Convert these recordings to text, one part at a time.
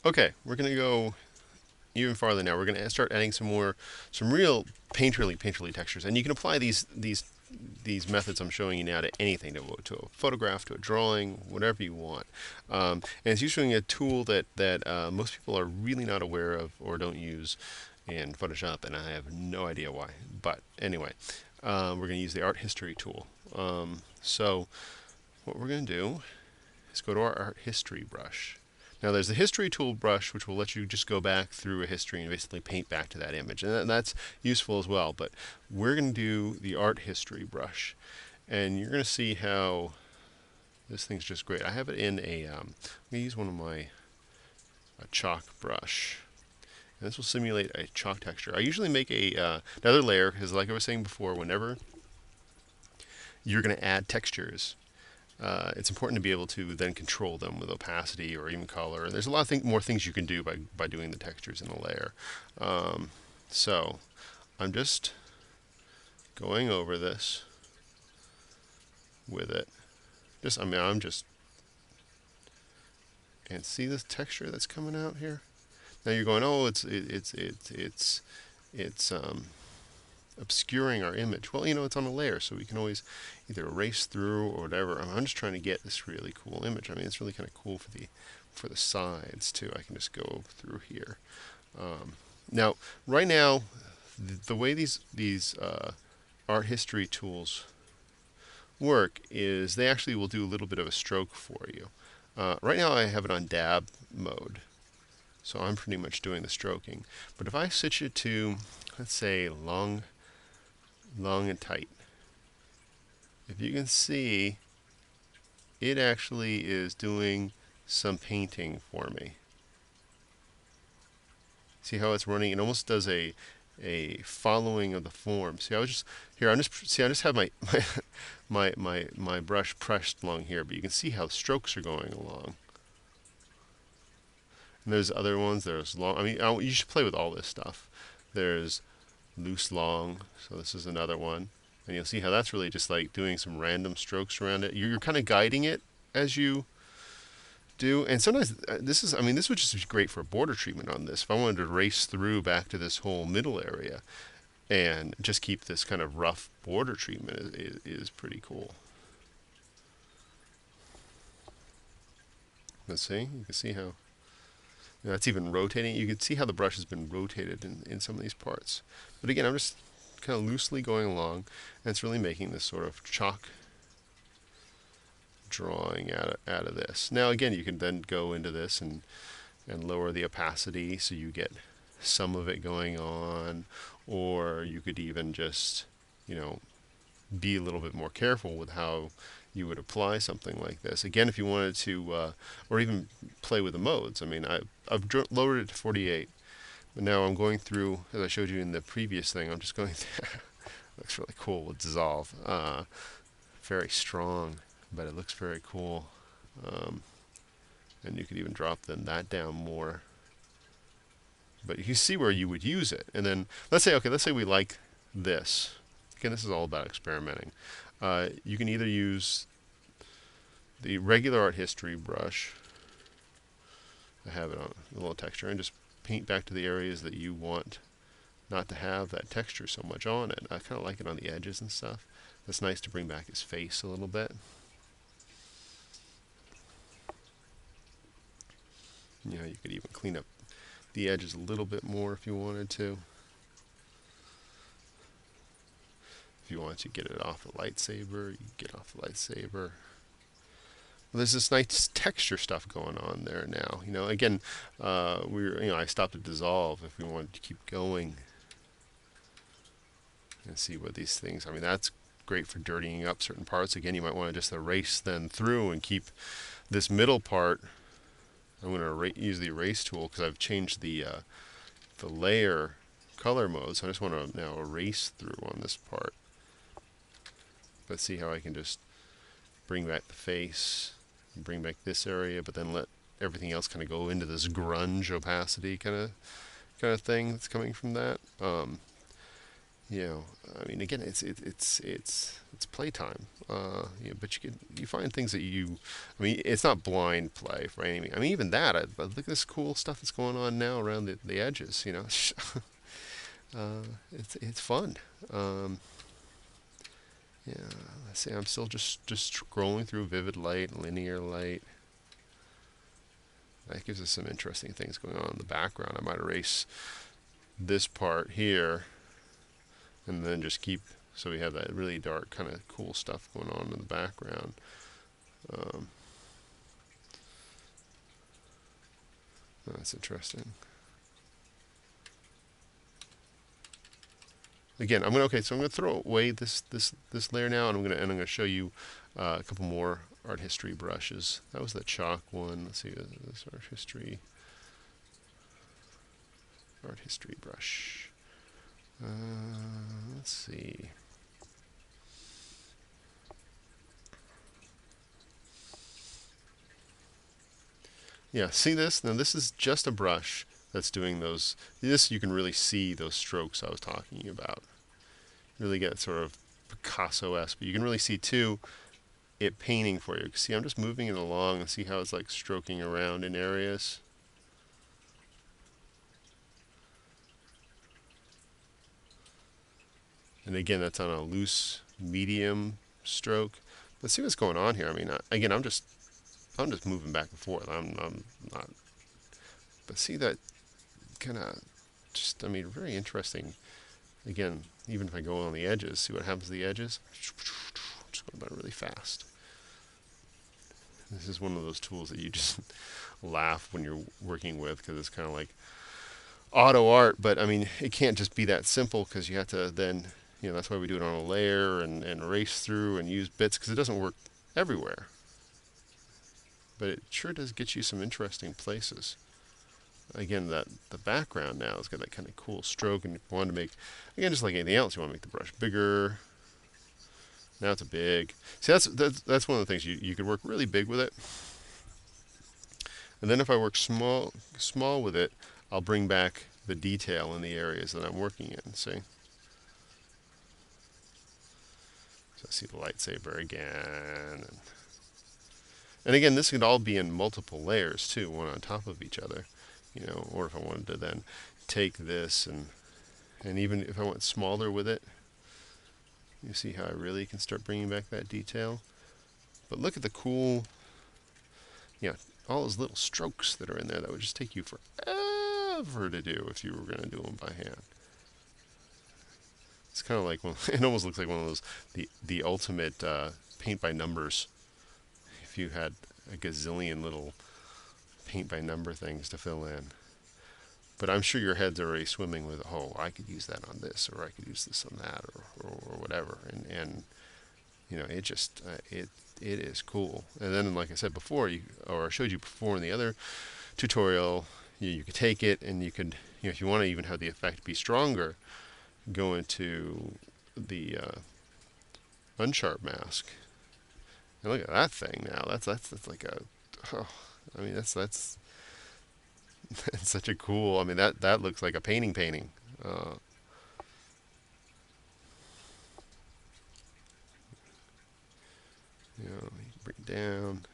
Okay, we're going to go even farther now. We're going to start adding some real painterly textures, and you can apply these methods I'm showing you now to anything, to a photograph, to a drawing, whatever you want. And it's using a tool that most people are really not aware of or don't use in Photoshop, and I have no idea why. But anyway, we're going to use the art history tool. So what we're going to do is go to our art history brush. Now there's the history tool brush, which will let you just go back through a history and basically paint back to that image, and that's useful as well. But we're going to do the art history brush, and you're going to see how this thing's just great. I have it in I'm going to use one of my a chalk brush. And this will simulate a chalk texture. I usually make another layer because, like I was saying before, whenever you're going to add textures, it's important to be able to then control them with opacity or even color. And there's a lot of more things you can do by doing the textures in a layer. So I'm just going over this with it. I'm just, and see this texture that's coming out here. Now you're going, oh, it's obscuring our image. Well, it's on a layer, so we can always either erase through or whatever. I'm just trying to get this really cool image. I mean, it's really kind of cool for the sides too. I can just go through here. Now, right now, the way these art history tools work is they actually will do a little bit of a stroke for you. Right now, I have it on dab mode, so I'm pretty much doing the stroking. But if I switch it to, let's say, long and tight, if you can see, it actually is doing some painting for me. See how it's running? It almost does a following of the form. See, I was just here. I just have my brush pressed along here, but you can see how the strokes are going along. And there's other ones. There's long. I mean, you should play with all this stuff. There's loose long. So this is another one. And you'll see how that's really just like doing some random strokes around it. You're kind of guiding it as you do. And sometimes this would just be great for border treatment on this. If I wanted to race through back to this whole middle area and just keep this kind of rough border treatment is pretty cool. Let's see. You can see how that's even rotating. You can see how the brush has been rotated in some of these parts. But again, I'm just kind of loosely going along, and it's really making this sort of chalk drawing out of this. Now again, you can then go into this and lower the opacity so you get some of it going on, or you could even just, be a little bit more careful with how you would apply something like this. Again, if you wanted to, or even play with the modes. I mean, I've lowered it to 48, but now I'm going through, as I showed you in the previous thing, I'm just going through, looks really cool with dissolve. Very strong, but it looks very cool. And you could even drop that down more. But you can see where you would use it. And then let's say we like this. Again, this is all about experimenting. You can either use the regular art history brush. I have it on a little texture, and just paint back to the areas that you want not to have that texture so much on it. I kind of like it on the edges and stuff. That's nice to bring back his face a little bit. You could even clean up the edges a little bit more if you wanted to. If you want to get it off a lightsaber, you get off the lightsaber. Well, there's this nice texture stuff going on there now. Again, I stopped at dissolve if we wanted to keep going and see what these things. I mean, that's great for dirtying up certain parts. Again, you might want to just erase then through and keep this middle part. I'm going to use the erase tool because I've changed the layer color mode. So I just want to now erase through on this part. Let's see how I can just bring back the face, and bring back this area, but then let everything else kind of go into this grunge opacity kind of thing that's coming from that. you know, I mean, again, it's playtime. But you find things that I mean, it's not blind play for any. I mean, even that. But look at this cool stuff that's going on now around the edges. You know, it's fun. Um, yeah, let's see. I'm still just scrolling through vivid light, linear light. That gives us some interesting things going on in the background. I might erase this part here and then just keep, so we have that really dark kind of cool stuff going on in the background. Um, that's interesting. Again, so I'm gonna throw away this layer now, and I'm gonna show you a couple more art history brushes. That was the chalk one. Let's see, this art history brush. Let's see. Yeah, see this? Now this is just a brush that's doing those. This you can really see those strokes I was talking about. Really get sort of Picasso-esque, but you can really see too it painting for you. See, I'm just moving it along and see how it's like stroking around in areas. And again, that's on a loose medium stroke. But see what's going on here. I mean, again, I'm just moving back and forth. I'm not. But see that kind of just, I mean, very interesting. Again, even if I go on the edges, see what happens to the edges? Just going by really fast. This is one of those tools that you just laugh when you're working with because it's kind of like auto art, but I mean, it can't just be that simple because you have to then, that's why we do it on a layer and erase through and use bits because it doesn't work everywhere. But it sure does get you some interesting places. Again, the background now has got that kind of cool stroke, and you want to make, again, just like anything else, you want to make the brush bigger. Now it's a big. See, that's one of the things you could work really big with it, and then if I work small with it, I'll bring back the detail in the areas that I'm working in. See, so I see the lightsaber again, and again, this could all be in multiple layers too, one on top of each other, or if I wanted to then take this and even if I went smaller with it, you see how I really can start bringing back that detail. But look at the cool, all those little strokes that are in there that would just take you forever to do if you were going to do them by hand. It's kind of like it almost looks like one of those the ultimate paint by numbers. If you had a gazillion little paint by number things to fill in. But I'm sure your head's already swimming with, oh, I could use that on this, or I could use this on that, or whatever. And it just it is cool. And then, like I said before, or I showed you before in the other tutorial, you could take it and you could, if you want to even have the effect be stronger, go into the unsharp mask. And look at that thing now. That's like a, oh, I mean that's it's such a cool. I mean that looks like a painting. Bring it down.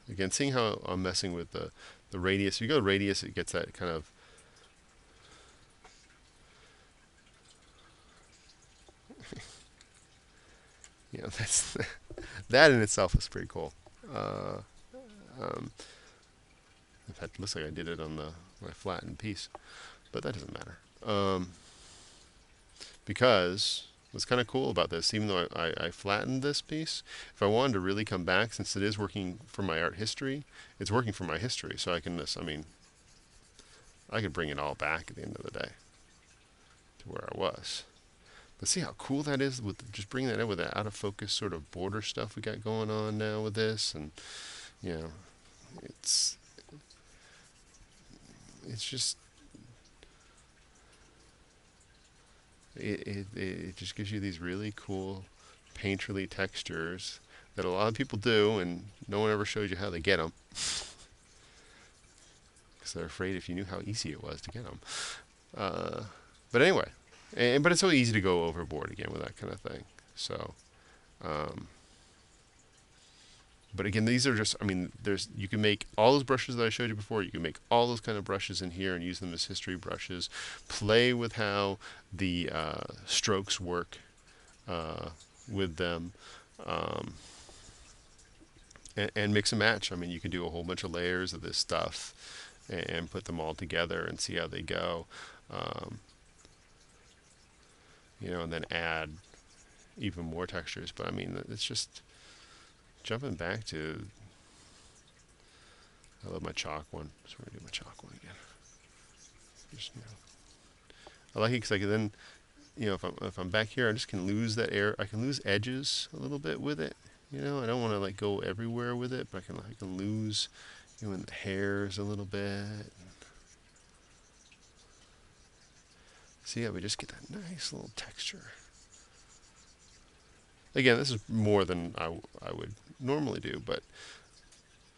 Again, seeing how I'm messing with the radius. If you go radius, it gets that kind of. That's that in itself is pretty cool. In fact, it looks like I did it on my flattened piece, but that doesn't matter. Because what's kind of cool about this, even though I flattened this piece, if I wanted to really come back, since it is working for my art history, it's working for my history, so I can I could bring it all back at the end of the day to where I was. But see how cool that is with just bringing that in with that out of focus sort of border stuff we got going on now with this, and it's just it just gives you these really cool painterly textures that a lot of people do, and no one ever shows you how they get them because they're afraid if you knew how easy it was to get them. But anyway, But it's so easy to go overboard again with that kind of thing. So, um, but again, these are just, I mean, you can make all those brushes that I showed you before. You can make all those kind of brushes in here and use them as history brushes. Play with how the strokes work with them. Um, and mix and match. I mean, you can do a whole bunch of layers of this stuff and put them all together and see how they go. Um, and then add even more textures. But I mean, it's just jumping back to, I love my chalk one. So we're gonna do my chalk one again. Just, I like it because I can then, if I'm back here, I just can lose that air. I can lose edges a little bit with it. I don't want to like go everywhere with it, but I can lose, in the hairs a little bit. See how we just get that nice little texture. Again, this is more than I would normally do, but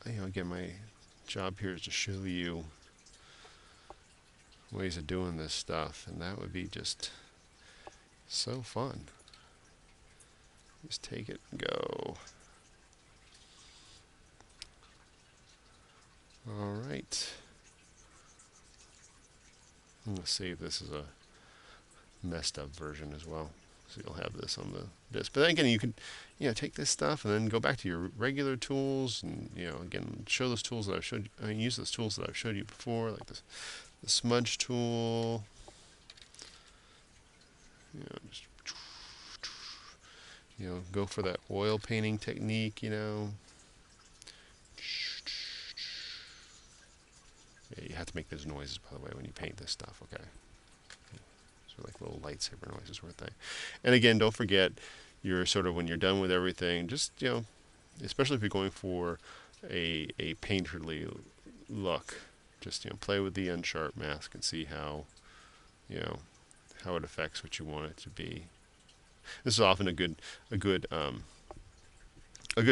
again, my job here is to show you ways of doing this stuff, and that would be just so fun. Just take it and go. All right. I'm going to save this as a messed up version as well. So you'll have this on the disk. But then again, you can, take this stuff and then go back to your regular tools and, again, show those tools that I've showed you. I mean, use those tools that I've showed you before, like the smudge tool. Just, go for that oil painting technique, Yeah, you have to make those noises, by the way, when you paint this stuff, okay? So like little lightsaber noises sort of thing. And again, don't forget, when you're done with everything, just, especially if you're going for a painterly look, just, play with the unsharp mask and see how, how it affects what you want it to be. This is often a good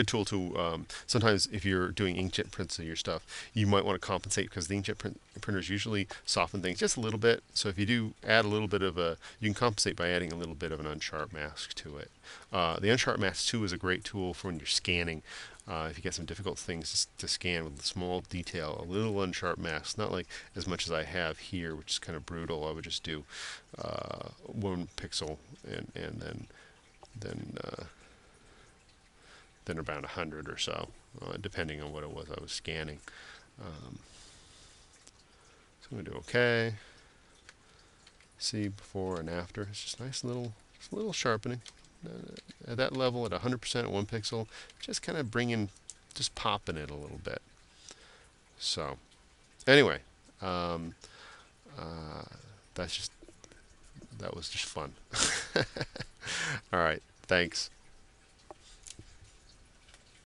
tool to, sometimes if you're doing inkjet prints of your stuff, you might want to compensate because the inkjet printers usually soften things just a little bit. So if you do add a little bit of you can compensate by adding a little bit of an unsharp mask to it. The unsharp mask too is a great tool for when you're scanning. If you get some difficult things to scan with small detail, a little unsharp mask, not like as much as I have here, which is kind of brutal. I would just do 1 pixel and then around 100 or so, depending on what it was I was scanning. So I'm going to do OK. See before and after. It's just nice little sharpening. At that level, at 100% at 1 pixel, just kind of just popping it a little bit. So, anyway, that was just fun. All right, thanks.